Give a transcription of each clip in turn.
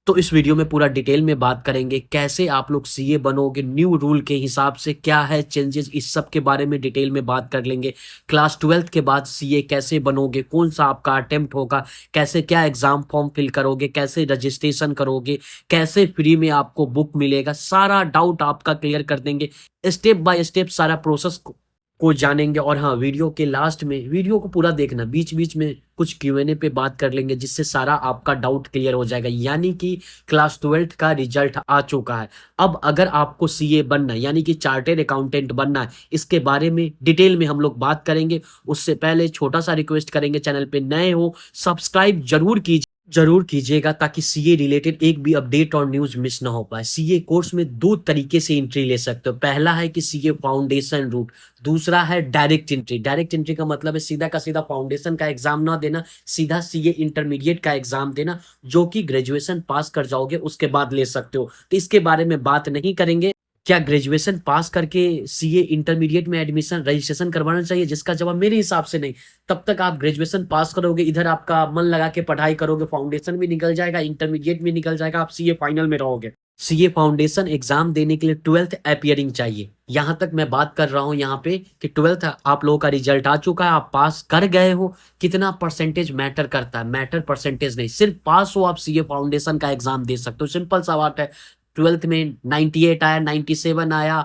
तो इस वीडियो में पूरा डिटेल में बात करेंगे कैसे आप लोग सीए बनोगे, न्यू रूल के हिसाब से क्या है चेंजेस, इस सब के बारे में डिटेल में बात कर लेंगे। क्लास 12th के बाद सीए कैसे बनोगे, कौन सा आपका अटेम्प्ट होगा, कैसे क्या एग्जाम फॉर्म फिल करोगे, कैसे रजिस्ट्रेशन करोगे, कैसे फ्री में आपको बुक मिलेगा, सारा डाउट आपका क्लियर कर देंगे। स्टेप बाय स्टेप सारा प्रोसेस को जानेंगे। और हाँ, वीडियो के लास्ट में वीडियो को पूरा देखना, बीच बीच में कुछ क्यूएनए पे बात कर लेंगे जिससे सारा आपका डाउट क्लियर हो जाएगा। यानी कि क्लास 12th का रिजल्ट आ चुका है। अब अगर आपको सीए बनना है यानी कि चार्टेड अकाउंटेंट बनना है, इसके बारे में डिटेल में हम लोग बात करेंगे। उससे पहले छोटा सा रिक्वेस्ट करेंगे, चैनल पे नए हो सब्सक्राइब जरूर कीजिएगा ताकि सीए रिलेटेड एक भी अपडेट और न्यूज मिस ना हो पाए। सीए कोर्स में दो तरीके से एंट्री ले सकते हो। पहला है कि सीए फाउंडेशन रूट, दूसरा है डायरेक्ट एंट्री। डायरेक्ट एंट्री का मतलब है सीधा का सीधा फाउंडेशन का एग्जाम ना देना, सीधा सीए इंटरमीडिएट का एग्जाम देना, जो कि ग्रेजुएशन पास कर जाओगे उसके बाद ले सकते हो। तो इसके बारे में बात नहीं करेंगे। क्या ग्रेजुएशन पास करके सीए इंटरमीडिएट में एडमिशन रजिस्ट्रेशन करवाना चाहिए, जिसका जवाब मेरे हिसाब से नहीं। तब तक आप ग्रेजुएशन पास करोगे, इधर आपका मन लगा के पढ़ाई करोगे, फाउंडेशन भी निकल जाएगा, इंटरमीडिएट भी निकल जाएगा, आप सीए फाइनल में रहोगे। सीए फाउंडेशन एग्जाम देने के लिए 12th अपियरिंग चाहिए। यहां तक मैं बात कर रहा हूं यहाँ पे कि 12th आप लोगों का रिजल्ट आ चुका है, आप पास कर गए हो। कितना परसेंटेज मैटर करता है? मैटर परसेंटेज नहीं, सिर्फ पास हो आप सीए फाउंडेशन का एग्जाम दे सकते हो। सिंपल सा बात है। 12th में 98 आया, 97 आया,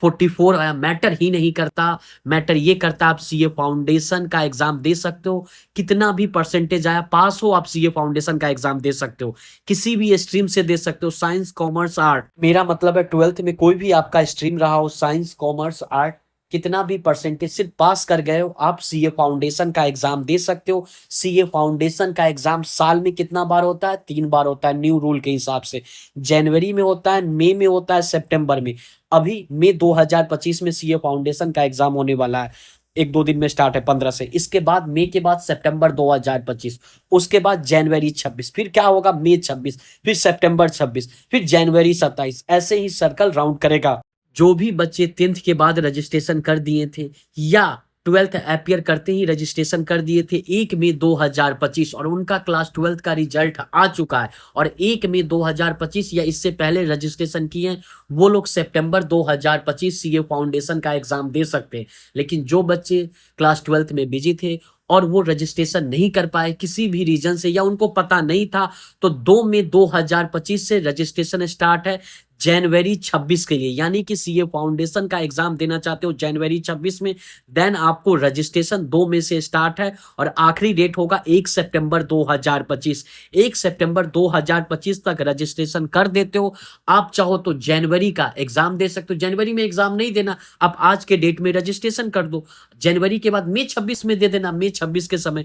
44 आया, मैटर ही नहीं करता। मैटर ये करता आप सीए फाउंडेशन का एग्जाम दे सकते हो। कितना भी परसेंटेज आया, पास हो आप सीए फाउंडेशन का एग्जाम दे सकते हो। किसी भी स्ट्रीम से दे सकते हो, साइंस कॉमर्स आर्ट, मेरा मतलब है 12th में कोई भी आपका स्ट्रीम रहा हो, साइंस कॉमर्स आर्ट, कितना भी परसेंटेज, सिर्फ पास कर गए हो आप सीए फाउंडेशन का एग्जाम दे सकते हो। सीए फाउंडेशन का एग्जाम साल में कितना बार होता है? 3 बार होता है न्यू रूल के हिसाब से। जनवरी में होता है, मई में होता है, सितंबर में। अभी मई 2025 में सीए फाउंडेशन का एग्जाम होने वाला है। 1-2 दिन में स्टार्ट है, 15 से। इसके बाद मई के बाद सितंबर 2025, उसके बाद जनवरी 26, फिर क्या होगा? मई 26, फिर सितंबर 26, फिर जनवरी 27, ऐसे ही सर्कल राउंड करेगा। जो भी बच्चे 10th के बाद रजिस्ट्रेशन कर दिए थे या 12th अपियर करते ही रजिस्ट्रेशन कर दिए थे 1 मई 2025, और उनका क्लास 12th का रिजल्ट आ चुका है और 1 मई 2025 या इससे पहले रजिस्ट्रेशन किए हैं, वो लोग सितंबर 2025 सीए फाउंडेशन का एग्जाम दे सकते हैं। लेकिन जो बच्चे क्लास 12th में बिजी थे और वो रजिस्ट्रेशन नहीं कर पाए किसी भी रीजन से, या उनको पता नहीं था, तो 2 मई 2025 से रजिस्ट्रेशन स्टार्ट है जनवरी 26 के लिए। यानी कि सीए फाउंडेशन का एग्जाम देना चाहते हो जनवरी 26 में, देन आपको रजिस्ट्रेशन 2 मई से स्टार्ट है और आखिरी डेट होगा 1 सितंबर 2025। 1 सितंबर 2025 तक रजिस्ट्रेशन कर देते हो। आप चाहो तो जनवरी का एग्जाम दे सकते हो। जनवरी में एग्जाम नहीं देना, आप आज के डेट में रजिस्ट्रेशन कर दो। जनवरी के बाद मई 26 में दे देना, मई 26 के समय।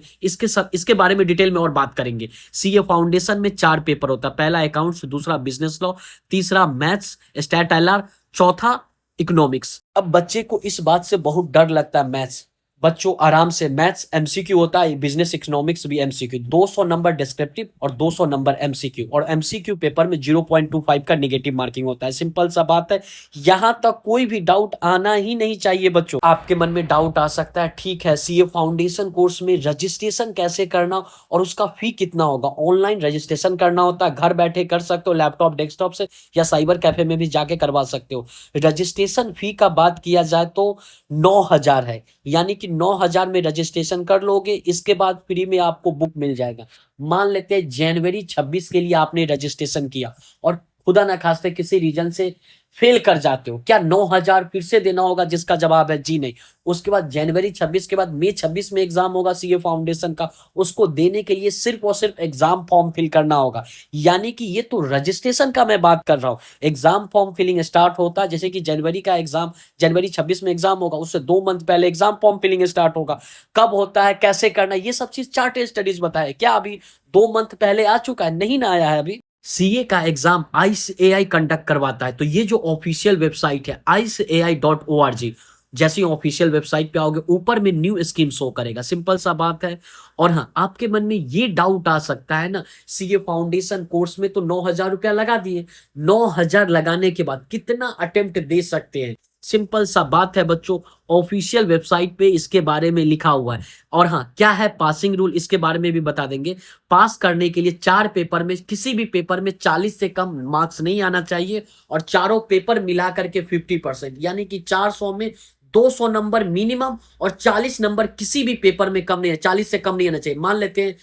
इसके बारे में डिटेल में और बात करेंगे। सीए फाउंडेशन में 4 पेपर होता है। पहला अकाउंट्स, दूसरा बिजनेस लॉ, तीसरा मैथ्स स्टैट एलआर, चौथा इकोनॉमिक्स। अब बच्चे को इस बात से बहुत डर लगता है, मैथ्स बच्चों आराम से, मैथ्स एमसीक्यू होता है, बिजनेस इकोनॉमिक्स भी एमसीक्यू, 200 नंबर डिस्क्रिप्टिव और 200 नंबर एमसीक्यू, और एमसीक्यू पेपर में 0.25 का नेगेटिव मार्किंग होता है। सिंपल सा बात है, यहां तक कोई भी डाउट आना ही नहीं चाहिए बच्चों। आपके मन में डाउट आ सकता है, ठीक है सीए फाउंडेशन कोर्स में रजिस्ट्रेशन कैसे करना और उसका फी कितना होगा? ऑनलाइन रजिस्ट्रेशन करना होता है, घर बैठे कर सकते हो लैपटॉप डेस्कटॉप से, या साइबर कैफे में भी जाके करवा सकते हो। रजिस्ट्रेशन फी का बात किया जाए तो 9,000 है, यानी कि 9,000 में रजिस्ट्रेशन कर लोगे, इसके बाद फ्री में आपको बुक मिल जाएगा। मान लेते हैं जनवरी 26 के लिए आपने रजिस्ट्रेशन किया और खुदा ना खास्ते किसी रीजन से फेल कर जाते हो, क्या 9,000 फिर से देना होगा? जिसका जवाब है जी नहीं। उसके बाद जनवरी 26 के बाद मई 26 में एग्जाम होगा सीए फाउंडेशन का, उसको देने के लिए सिर्फ और सिर्फ एग्जाम फॉर्म फिल करना होगा। यानी कि ये तो रजिस्ट्रेशन का मैं बात कर रहा हूं। एग्जाम फॉर्म फिलिंग स्टार्ट होता है, जैसे कि जनवरी का एग्जाम, जनवरी 26 में एग्जाम होगा, उससे 2 मंथ पहले एग्जाम फॉर्म फिलिंग स्टार्ट होगा। कब होता है, कैसे करना, ये सब चीज चार्टेड स्टडीज बताए। क्या अभी 2 मंथ पहले आ चुका है? नहीं ना आया है अभी। सीए का एग्जाम आईसीएआई कंडक्ट करवाता है। तो ये जो ऑफिशियल वेबसाइट है ICAI.org, जैसे ही ऑफिशियल वेबसाइट पे आओगे ऊपर में न्यू स्कीम शो करेगा। सिंपल सा बात है। और हाँ, आपके मन में ये डाउट आ सकता है ना, सीए फाउंडेशन कोर्स में तो 9,000 रुपया लगा दिए, 9,000 लगाने के बाद कितना अटेम्प्ट दे सकते हैं? सिंपल सा बात है बच्चों, ऑफिशियल वेबसाइट पे इसके बारे में लिखा हुआ है। और हाँ, क्या है पासिंग रूल इसके बारे में भी बता देंगे। पास करने के लिए 4 पेपर में किसी भी पेपर में 40 से कम मार्क्स नहीं आना चाहिए, और चारों पेपर मिला करके 50%, यानी कि 400 में 200 नंबर मिनिमम, और 40 नंबर किसी भी पेपर में कम नहीं है, 40 से कम नहीं आना चाहिए। मान लेते हैं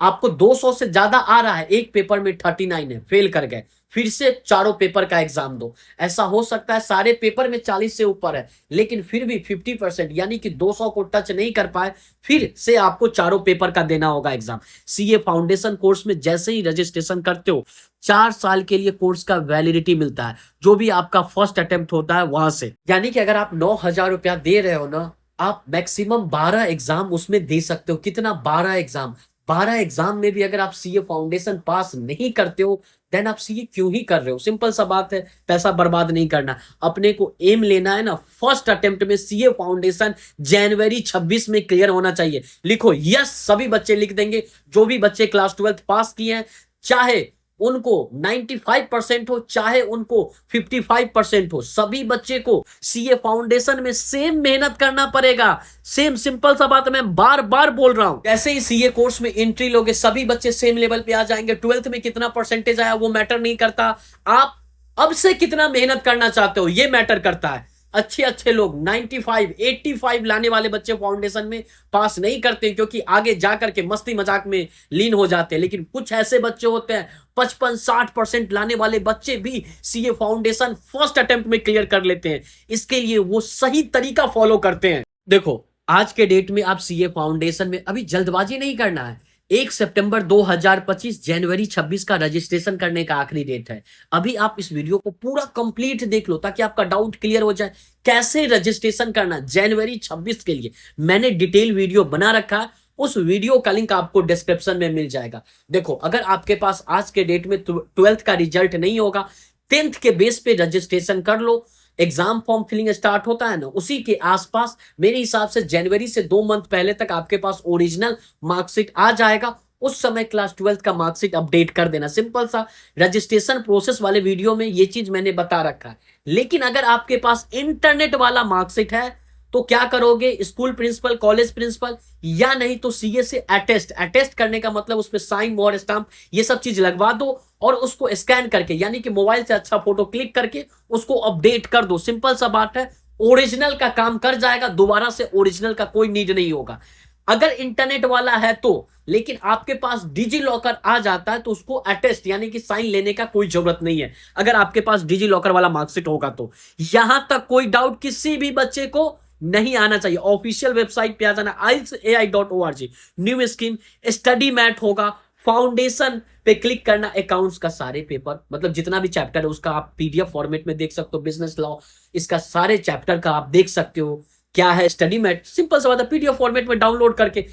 आपको 200 से ज्यादा आ रहा है, एक पेपर में 39 है, फेल कर गए, फिर से चारों पेपर का एग्जाम दो। ऐसा हो सकता है सारे पेपर में 40 से ऊपर है, लेकिन फिर भी 50% यानी कि 200 को टच नहीं कर पाए, फिर से आपको चारों पेपर का देना होगा एग्जाम। सीए फाउंडेशन कोर्स में जैसे ही रजिस्ट्रेशन करते हो, 4 साल के लिए कोर्स का वैलिडिटी मिलता है, जो भी आपका फर्स्ट अटेम्प्ट होता है वहां से। यानी कि अगर आप 9,000 रुपया दे रहे हो ना, आप मैक्सिमम 12 एग्जाम उसमें दे सकते हो। कितना? 12 एग्जाम। 12 एग्जाम में भी अगर आप सीए फाउंडेशन पास नहीं करते हो, देन आप सीए क्यों ही कर रहे हो? सिंपल सा बात है, पैसा बर्बाद नहीं करना। अपने को एम लेना है ना, फर्स्ट अटेम्प्ट में सीए फाउंडेशन जनवरी 26 में क्लियर होना चाहिए। लिखो यस, सभी बच्चे लिख देंगे, जो भी बच्चे क्लास 12 पास किए हैं, चाहे उनको 95% हो, चाहे उनको 55% हो, सभी बच्चे को सीए फाउंडेशन में सेम मेहनत करना पड़ेगा। सेम, सिंपल सा बात मैं बार बार बोल रहा हूं। जैसे ही सीए कोर्स में एंट्री लोगे, सभी बच्चे सेम लेवल पे आ जाएंगे। 12th में कितना परसेंटेज आया वो मैटर नहीं करता, आप अब से कितना मेहनत करना चाहते हो ये मैटर करता है। अच्छे अच्छे लोग 95, 85 लाने वाले बच्चे फाउंडेशन में पास नहीं करते, क्योंकि आगे जाकर के मस्ती मजाक में लीन हो जाते हैं। लेकिन कुछ ऐसे बच्चे होते हैं 55-60% लाने वाले बच्चे भी सीए फाउंडेशन फर्स्ट अटेम्प्ट में क्लियर कर लेते हैं। इसके लिए वो सही तरीका फॉलो करते हैं। देखो, आज के डेट में आप सीए फाउंडेशन में अभी जल्दबाजी नहीं करना है। 1 सितंबर 2025 जनवरी 26 का रजिस्ट्रेशन करने का आखिरी डेट है। अभी आप इस वीडियो को पूरा कंप्लीट देख लो, ताकि आपका डाउट क्लियर हो जाए। कैसे रजिस्ट्रेशन करना जनवरी 26 के लिए मैंने डिटेल वीडियो बना रखा है, उस वीडियो का लिंक आपको डिस्क्रिप्शन में मिल जाएगा। देखो, अगर आपके पास आज के डेट में 12th का रिजल्ट नहीं होगा, 10th के बेस पे रजिस्ट्रेशन कर लो। एग्जाम फॉर्म फिलिंग स्टार्ट होता है ना, उसी के आसपास मेरे हिसाब से जनवरी से 2 मंथ पहले तक आपके पास ओरिजिनल मार्कशीट आ जाएगा। उस समय क्लास 12th का मार्कशीट अपडेट कर देना। सिंपल सा रजिस्ट्रेशन प्रोसेस वाले वीडियो में ये चीज मैंने बता रखा है। लेकिन अगर आपके पास इंटरनेट वाला मार्कशीट है तो क्या करोगे? स्कूल प्रिंसिपल, कॉलेज प्रिंसिपल, या नहीं तो सीए से अटेस्ट करने का मतलब उस पर साइन, मोहर, स्टाम्प, ये सब चीज लगवा दो, और उसको स्कैन करके, यानी कि मोबाइल से अच्छा फोटो क्लिक करके उसको अपडेट कर दो। सिंपल सा बात है, ओरिजिनल का काम कर जाएगा, दोबारा से ओरिजिनल का कोई नीड नहीं होगा। अगर इंटरनेट वाला है तो, लेकिन आपके पास डिजी लॉकर आ जाता है तो उसको अटेस्ट यानी कि साइन लेने का कोई जरूरत नहीं है, अगर आपके पास डिजी लॉकर वाला मार्कशीट होगा तो। यहां तक कोई डाउट किसी भी बच्चे को नहीं आना चाहिए। ऑफिशियल वेबसाइट पे आ जाना, ieltsai.org, new scheme, study mat होगा, फाउंडेशन पे क्लिक करना, अकाउंट्स का सारे पेपर, मतलब जितना भी चैप्टर है उसका आप पीडीएफ फॉर्मेट में देख सकते हो। बिजनेस लॉ, इसका सारे चैप्टर का आप देख सकते हो। क्या है स्टडी मैट? सिंपल सा बात है, पीडीएफ फॉर्मेट में डाउनलोड करके।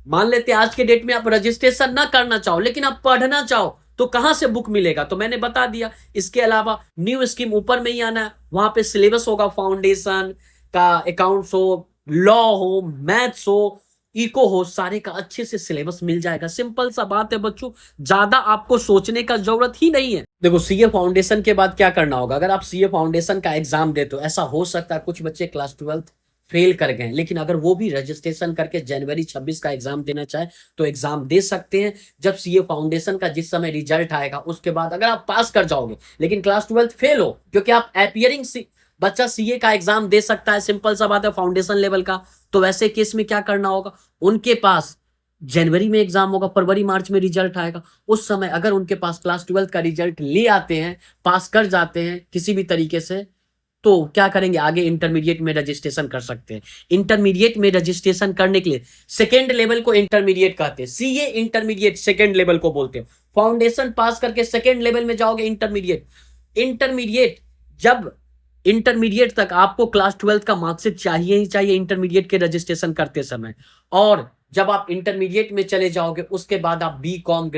मान लेते हैं आज के डेट में आप रजिस्ट्रेशन ना करना चाहो, लेकिन आप पढ़ना चाहो, तो कहां से बुक मिलेगा? तो मैंने बता दिया। इसके अलावा न्यू स्कीम ऊपर में ही आना है, वहां पे सिलेबस होगा, फाउंडेशन का, अकाउंट्स हो, लॉ हो, मैथ्स हो, इको हो, सारे का अच्छे से सिलेबस मिल जाएगा। सिंपल सा बात है बच्चों, ज्यादा आपको सोचने का जरूरत ही नहीं है। देखो, सीए फाउंडेशन के बाद क्या करना होगा? अगर आप सीए फाउंडेशन का एग्जाम देते हो, ऐसा हो सकता है कुछ बच्चे क्लास 12th फेल कर गए, लेकिन अगर वो भी रजिस्ट्रेशन करके जनवरी 26 का एग्जाम देना चाहे तो एग्जाम दे सकते हैं। जब सीए फाउंडेशन का जिस समय रिजल्ट आएगा उसके बाद अगर आप पास कर जाओगे, लेकिन क्लास 12th फेल हो, क्योंकि आप अपियरिंग बच्चा सीए का एग्जाम दे सकता है, सिंपल सा बात है, फाउंडेशन लेवल का। तो वैसे केस में क्या करना होगा? उनके पास जनवरी में एग्जाम होगा, फरवरी मार्च में रिजल्ट आएगा, उस समय अगर उनके पास क्लास 12th का रिजल्ट ले आते हैं, पास कर जाते हैं किसी भी तरीके से, तो क्या करेंगे? आगे इंटरमीडिएट में रजिस्ट्रेशन कर सकते हैं। इंटरमीडिएट में रजिस्ट्रेशन करने के लिए सेकेंड लेवल को इंटरमीडिएट कहते हैं। सीए इंटरमीडिएट सेकेंड लेवल को बोलते हैं। फाउंडेशन पास करके सेकेंड लेवल में जाओगे इंटरमीडिएट। जब इंटरमीडिएट तक आपको क्लास 12th का मार्कशीट चाहिए ही चाहिए इंटरमीडिएट के रजिस्ट्रेशन करते समय। और जब आप इंटरमीडिएट में चले जाओगे उसके बाद आप बीकॉम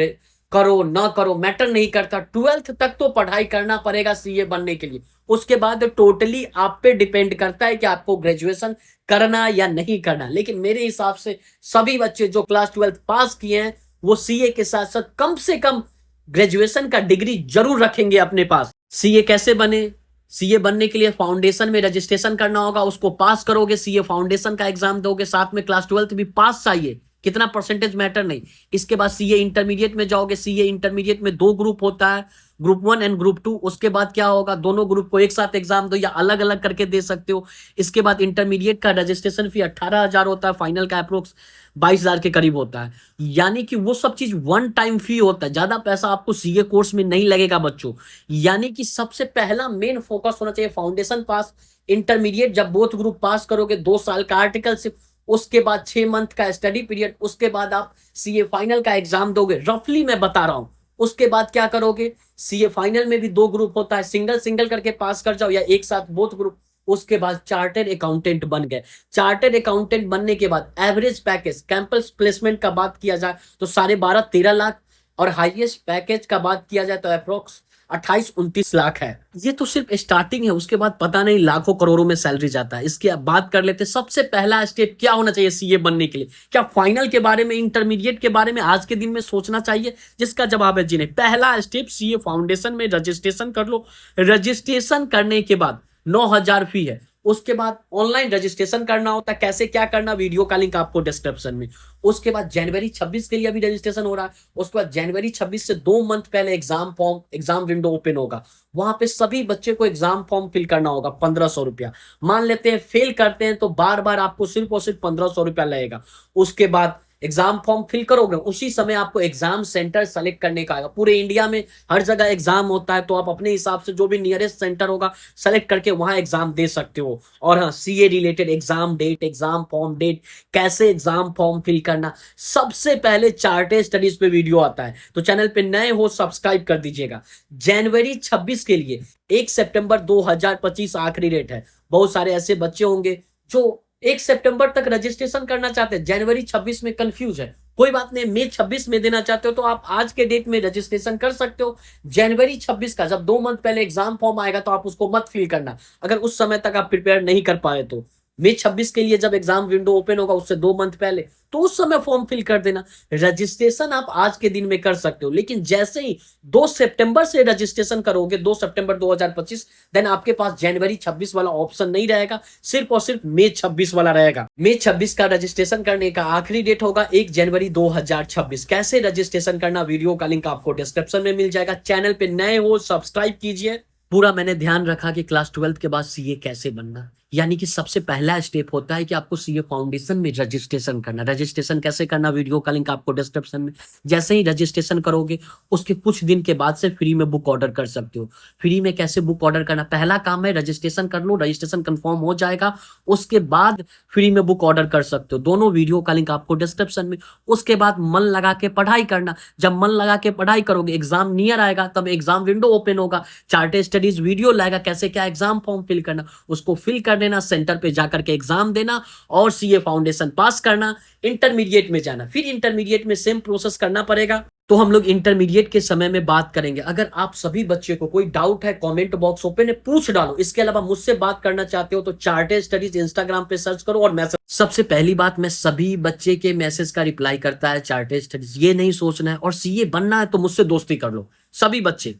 करो ना करो मैटर नहीं करता, 12th तक तो पढ़ाई करना पड़ेगा सीए बनने के लिए। उसके बाद टोटली आप पे डिपेंड करता है कि आपको ग्रेजुएशन करना या नहीं करना। लेकिन मेरे हिसाब से सभी बच्चे जो क्लास 12th पास किए हैं वो सीए के साथ साथ कम से कम ग्रेजुएशन का डिग्री जरूर रखेंगे अपने पास। सीए कैसे बने सीए बनने के लिए फाउंडेशन में रजिस्ट्रेशन करना होगा, उसको पास करोगे, सीए फाउंडेशन का एग्जाम दोगे, साथ में क्लास 12 भी पास चाहिए, कितना परसेंटेज मैटर नहीं। इसके बाद सीए इंटरमीडिएट में जाओगे, सीए इंटरमीडिएट में दो ग्रुप होता है, ग्रुप 1 एंड ग्रुप 2। उसके बाद क्या होगा, दोनों ग्रुप को एक साथ एग्जाम दो या अलग अलग करके दे सकते हो। इसके बाद इंटरमीडिएट का रजिस्ट्रेशन फी 18,000 होता है, फाइनल का अप्रोक्स 22,000 के करीब होता है। यानी कि वो सब चीज वन टाइम फी होता है, ज्यादा पैसा आपको सीए कोर्स में नहीं लगेगा बच्चों। यानी कि सबसे पहला मेन फोकस होना चाहिए फाउंडेशन पास। इंटरमीडिएट जब बोथ ग्रुप पास करोगे, 2 साल का आर्टिकलशिप, उसके बाद 6 मंथ का स्टडी पीरियड, उसके बाद आप सीए फाइनल का एग्जाम दोगे, रफली मैं बता रहा हूं। उसके बाद क्या करोगे, सीए फाइनल में भी दो ग्रुप होता है, सिंगल सिंगल करके पास कर जाओ या एक साथ बोथ ग्रुप। उसके बाद चार्टर्ड अकाउंटेंट बन गए। चार्टर्ड अकाउंटेंट बनने के बाद एवरेज पैकेज, कैंपस प्लेसमेंट का बात किया जाए तो 12.5-13 लाख, और हाईएस्ट पैकेज का बात किया जाए तो अप्रोक्स 28-29 लाख है। ये तो सिर्फ स्टार्टिंग है, उसके बाद पता नहीं लाखों करोड़ों में सैलरी जाता है। इसकी अब बात कर लेते हैं, सबसे पहला स्टेप क्या होना चाहिए सीए बनने के लिए। क्या फाइनल के बारे में, इंटरमीडिएट के बारे में आज के दिन में सोचना चाहिए? जिसका जवाब है जी नहीं। पहला स्टेप, सीए फाउंडेशन में रजिस्ट्रेशन कर लो। रजिस्ट्रेशन करने के बाद 9,000 फी है। उसके बाद ऑनलाइन रजिस्ट्रेशन करना होता है, कैसे क्या करना, वीडियो का लिंक आपको डिस्क्रिप्शन में। उसके बाद जनवरी 26 के लिए अभी रजिस्ट्रेशन हो रहा है। उसके बाद जनवरी 26 से 2 मंथ पहले exam form, exam window open होगा। वहां पे सभी बच्चे को एग्जाम फॉर्म फिल करना होगा, 1,500 रुपया। मान लेते हैं फेल करते हैं तो बार बार आपको सिर्फ और सिर्फ 1,500 रुपया लगेगा। उसके बाद एग्जाम फॉर्म फिल करोगे, उसी समय आपको एग्जाम सेंटर सेलेक्ट करने का आएगा। पूरे इंडिया में हर जगह एग्जाम होता है, तो आप अपने हिसाब से जो भी नियरेस्ट सेंटर होगा सेलेक्ट करके वहां एग्जाम दे सकते हो। और हाँ, CA related exam date, exam form date, कैसे एग्जाम फॉर्म फिल करना, सबसे पहले चार्टेड स्टडीज पे वीडियो आता है। तो चैनल पे नए हो सब्सक्राइब कर दीजिएगा। जनवरी 26 के लिए 1 सितंबर 2025 आखिरी डेट है। बहुत सारे ऐसे बच्चे होंगे जो 1 सितंबर तक रजिस्ट्रेशन करना चाहते हैं, जनवरी 26 में कंफ्यूज है। कोई बात नहीं, मई 26 में देना चाहते हो तो आप आज के डेट में रजिस्ट्रेशन कर सकते हो। जनवरी 26 का जब 2 मंथ पहले एग्जाम फॉर्म आएगा तो आप उसको मत फिल करना, अगर उस समय तक आप प्रिपेयर नहीं कर पाए तो। मई 26 के लिए जब एग्जाम विंडो ओपन होगा उससे 2 मंथ पहले, तो उस समय फॉर्म फिल कर देना। रजिस्ट्रेशन आप आज के दिन में कर सकते हो, लेकिन जैसे ही 2 सितंबर से रजिस्ट्रेशन करोगे, 2 सितंबर 2025, देन आपके पास जनवरी 26 वाला ऑप्शन नहीं रहेगा, सिर्फ और सिर्फ मई 26 वाला रहेगा। मई 26 का रजिस्ट्रेशन करने का आखिरी डेट होगा 1 जनवरी 2026। कैसे रजिस्ट्रेशन करना, वीडियो का लिंक आपको डिस्क्रिप्शन में मिल जाएगा। चैनल पे नए हो सब्सक्राइब कीजिए। पूरा मैंने ध्यान रखा कि क्लास 12 के बाद सीए कैसे बनना। यानी कि सबसे पहला स्टेप होता है कि आपको सीए फाउंडेशन में रजिस्ट्रेशन करना। रजिस्ट्रेशन कैसे करना, वीडियो का लिंक आपको डिस्क्रिप्शन में। जैसे ही रजिस्ट्रेशन करोगे उसके कुछ दिन के बाद से फ्री में बुक ऑर्डर कर सकते हो। फ्री में कैसे बुक ऑर्डर करना, पहला काम है रजिस्ट्रेशन कर लो, रजिस्ट्रेशन कंफर्म हो जाएगा, उसके बाद फ्री में बुक ऑर्डर कर सकते हो। दोनों वीडियो का लिंक आपको डिस्क्रिप्शन में। उसके बाद मन लगा के पढ़ाई करना। जब मन लगा के पढ़ाई करोगे, एग्जाम नियर आएगा, तब एग्जाम विंडो ओपन होगा, चार्टेड स्टडीज वीडियो लाएगा, कैसे क्या एग्जाम फॉर्म फिल करना, उसको फिल कर देना, सेंटर पे जाकर के एग्जाम देना और सीए फाउंडेशन पास करना। इंटरमीडिएट में जाना, फिर इंटरमीडिएट में सेम प्रोसेस करना पड़ेगा। तो हम लोग इंटरमीडिएट के समय में बात करेंगे। अगर आप सभी बच्चे को कोई डाउट है, कमेंट बॉक्स ओपन है, पूछ डालो। इसके अलावा मुझसे बात करना चाहते हो तो चार्टेड स्टडीज इंस्टाग्राम पे सर्च करो और मैसेज। सबसे पहली बात, मैं सभी बच्चे के मैसेज का रिप्लाई करता है चार्टेड स्टडीज। ये नहीं सोचना है, और सीए बनना है तो मुझसे दोस्ती कर लो। सभी बच्चे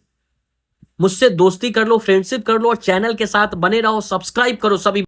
मुझसे दोस्ती कर लो, फ्रेंडशिप कर लो, और चैनल के साथ बने रहो, सब्सक्राइब करो सभी।